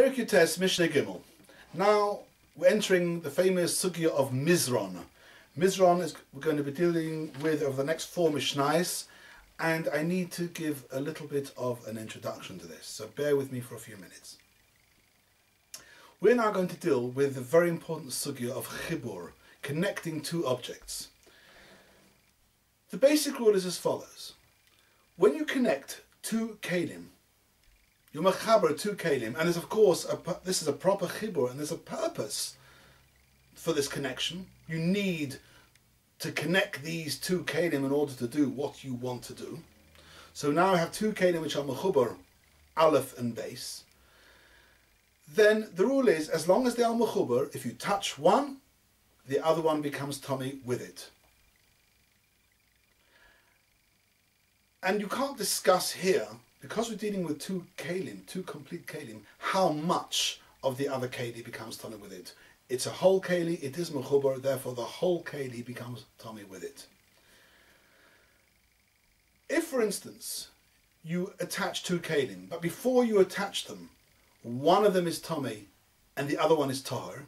Perikutes Mishnah Gimel. Now we're entering the famous sugya of Mizron. Mizron is we're going to be dealing with over the next 4 Mishnahs, and I need to give a little bit of an introduction to this, so bear with me for a few minutes. We're now going to deal with the very important sugya of Chibur, connecting two objects. The basic rule is as follows. When you connect two kelim, you mechaber two kelim, and there's of course, this is a proper chibur, and there's a purpose for this connection. You need to connect these two kelim in order to do what you want to do. So now I have two kelim which are mechuber, aleph and base. Then the rule is, as long as they are mechuber, if you touch one, the other one becomes tummy with it. And you can't discuss here, because we're dealing with two kelim, two complete kelim, how much of the other keli becomes tummy with it. It's a whole keli, it is mechuber, therefore the whole keli becomes tummy with it. If, for instance, you attach two kelim, but before you attach them, one of them is tummy and the other one is tahor,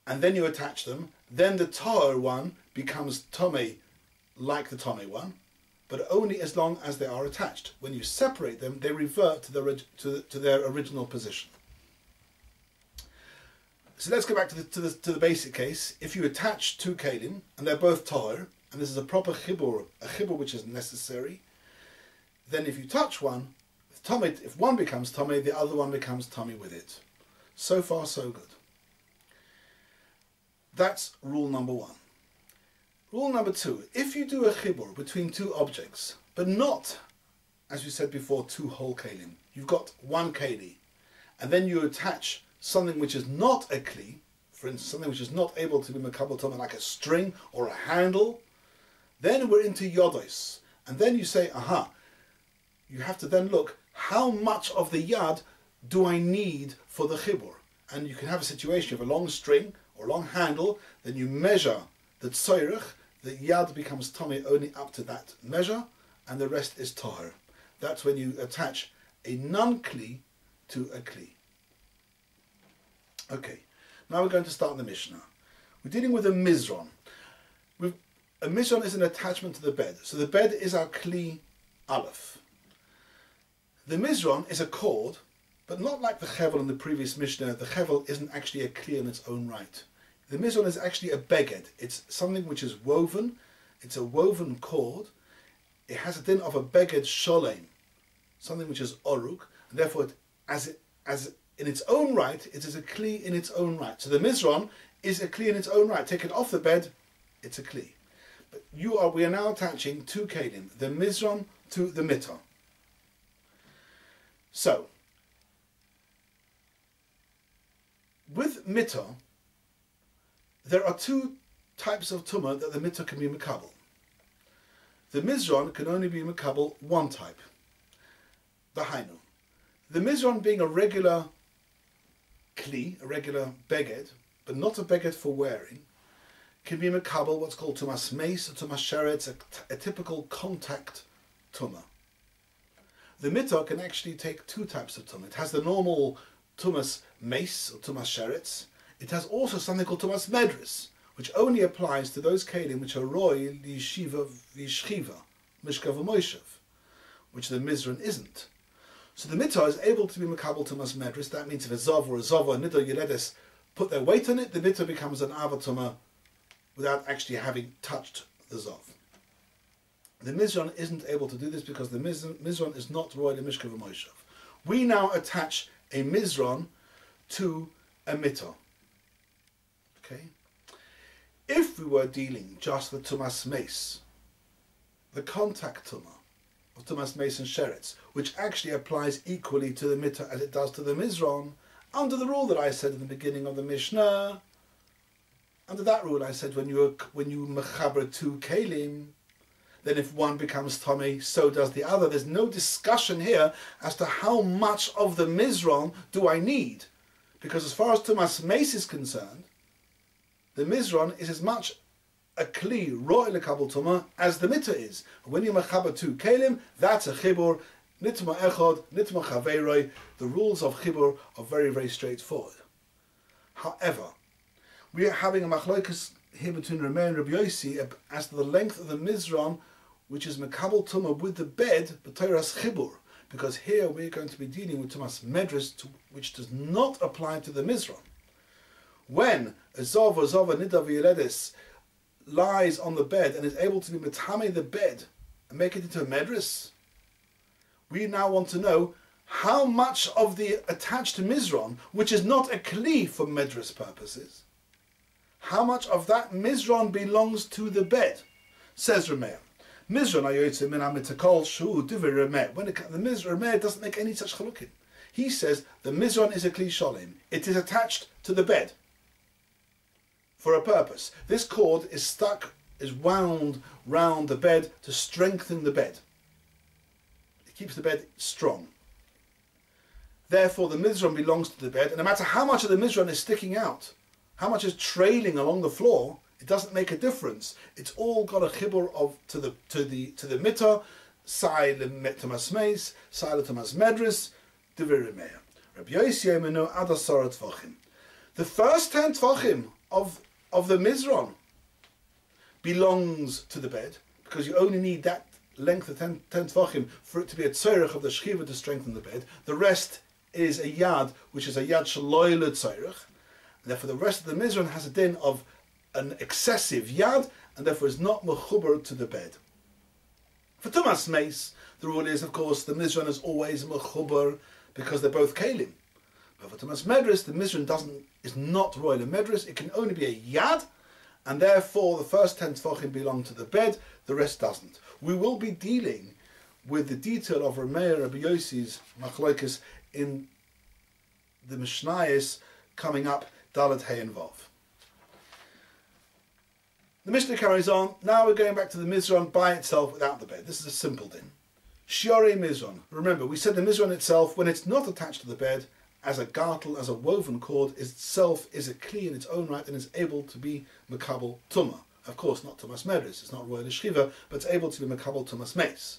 and then you attach them, then the tahor one becomes tummy like the tummy one, but only as long as they are attached. When you separate them, they revert to their original position. So let's go back to the basic case. If you attach two kelim, and they're both tahor, and this is a proper chibur, a chibur which is necessary, then if you touch one, if one becomes tummy, the other one becomes tummy with it. So far, so good. That's rule number one. Rule number two, if you do a chibur between two objects, but not, as we said before, two whole kelim, you've got one keli, and then you attach something which is not a kli, for instance, something which is not able to be mekabel tuma, like a string or a handle, then we're into yodos. And then you say, aha, you have to then look, how much of the yad do I need for the chibur? And you can have a situation of a long string or long handle, then you measure the tzoyrich, the yad becomes tummy only up to that measure, and the rest is tahor. That's when you attach a non-kli to a kli. Okay, now we're going to start the Mishnah. We're dealing with a mizron. A mizron is an attachment to the bed. So the bed is our kli aleph. The mizron is a cord, but not like the chevel in the previous Mishnah. The chevel isn't actually a kli in its own right. The mizron is actually a beged. It's something which is woven. It's a woven cord. It has a din of a beged sholem, something which is oruk, and therefore, as in its own right, it is a kli in its own right. So the mizron is a kli in its own right. Take it off the bed, it's a kli. But we are now attaching two kelim, the mizron to the mitter. So, with mitter, there are two types of tumah that the mitter can be mekabel. The mizron can only be mekabel one type, the hainu. The mizron being a regular kli, a regular beged, but not a beged for wearing, can be mekabel what's called tumas meis or tumas sheretz, a typical contact tumah. The mitter can actually take two types of tumah. It has the normal tumas meis or tumas sheretz. It has also something called tumas medris, which only applies to those kelim which are roy l'yeshiva v'yishchiva, mishka v'moishev, which the mizron isn't. So the mitter is able to be mekabel tumas medris. That means if a zav or a nidor yeledis put their weight on it, the mitter becomes an avatuma without actually having touched the zav. The mizron isn't able to do this because the mizron is not roy l'mishka v'moishev. We now attach a mizron to a mitter. Okay? If we were dealing just with tumas meis, the contact tumah of tumas meis and sheretz, which actually applies equally to the mitter as it does to the mizron, under the rule that I said in the beginning of the Mishnah, under that rule I said when you mechaber two kelim, then if one becomes tummy, so does the other. There's no discussion here as to how much of the mizron do I need, because as far as tumas meis is concerned, the mizron is as much a kli ro'el lekabel tumah as the mitter is. When you mechaber two kelim, that's a chibur nitma echod, nitma chaveiroi. The rules of chibur are very, very straightforward. However, we are having a machlokas here between Rameh and Rabbi Yossi as to the length of the mizron, which is mekabel tumah with the bed, b'toras chibur. Because here we're going to be dealing with tumas medris, which does not apply to the mizron. When a zov or zova nidav yeledis lies on the bed and is able to be metame the bed and make it into a medris, we now want to know how much of the attached mizron, which is not a kli for medris purposes, how much of that mizron belongs to the bed. Says Rameh. Mizron ayotze min hamitakol shu divrei Rameh. When the Rameh doesn't make any such chalukin. He says the mizron is a kli sholem. It is attached to the bed for a purpose. This cord is stuck, is wound round the bed to strengthen the bed. It keeps the bed strong. Therefore, the mizron belongs to the bed, and no matter how much of the mizron is sticking out, how much is trailing along the floor, it doesn't make a difference. It's all got a chibur of to the mittah, sai letumas meis, sai letumas medris, divrei Rameh. Rabbi Yossi emenu ad asara tvachim. The first 10 tvachim of the mizron belongs to the bed, because you only need that length of 10 tvachim for it to be a tzorech of the shchiva to strengthen the bed. The rest is a yad, which is a yad shaloi letzorech. Therefore, the rest of the mizron has a din of an excessive yad, and therefore is not mechuber to the bed. For tumas meis, the rule is, of course, the mizron is always mechuber because they're both kelim. But for tumas medris, the mizron is not royal medris. It can only be a yad, and therefore the first 10 tefachim belong to the bed, the rest doesn't. We will be dealing with the detail of Rameh and Rabbi Yossi's machlokas in the Mishnayos coming up, Dalet Hey and Vav. The Mishnah carries on. Now we're going back to the mizron by itself without the bed. This is a simple din. Shiorei mizron. Remember, we said the mizron itself, when it's not attached to the bed, as a gartel, as a woven cord, itself is a kli in its own right and is able to be mekabel tumah. Of course, not tumas medris. It's not royal yeshiva, but it's able to be mekabel tumas meis.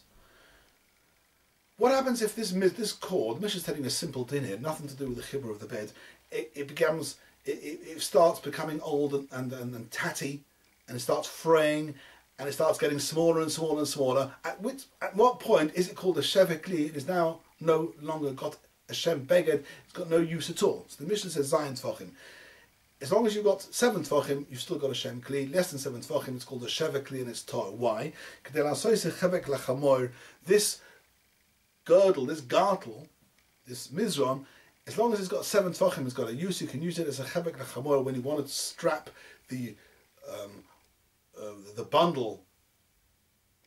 What happens if this cord, the Mishnah is telling a simple din here, nothing to do with the chibur of the bed, it starts becoming old and tatty, and it starts fraying, and it starts getting smaller and smaller and smaller. At what point is it called a shevek kli? It is now no longer got a shem beged, it's got no use at all. So the Mishnah says zayin tfachim. As long as you've got 7 tfachim, you've still got a shem kli. Less than 7 tfachim, it's called a shevek kli and it's tar. Why? This girdle, this gartel, this mizron, as long as it's got 7 tfachim, it's got a use. You can use it as a chevek lachamor when you want to strap the bundle,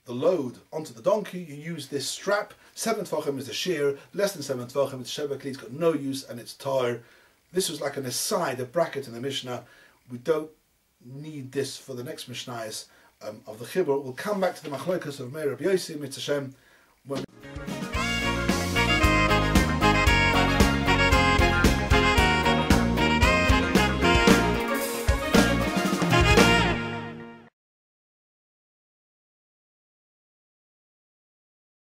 the load onto the donkey. You use this strap. 7 tfachim is a shear. Less than 7 tfachim, it's shevek kli. It's got no use and it's tar. This was like an aside, a bracket in the Mishnah. We don't need this for the next Mishnayos of the Chibur. We'll come back to the machlokas of Meir Rabbi Yossi Mitzvah Shem when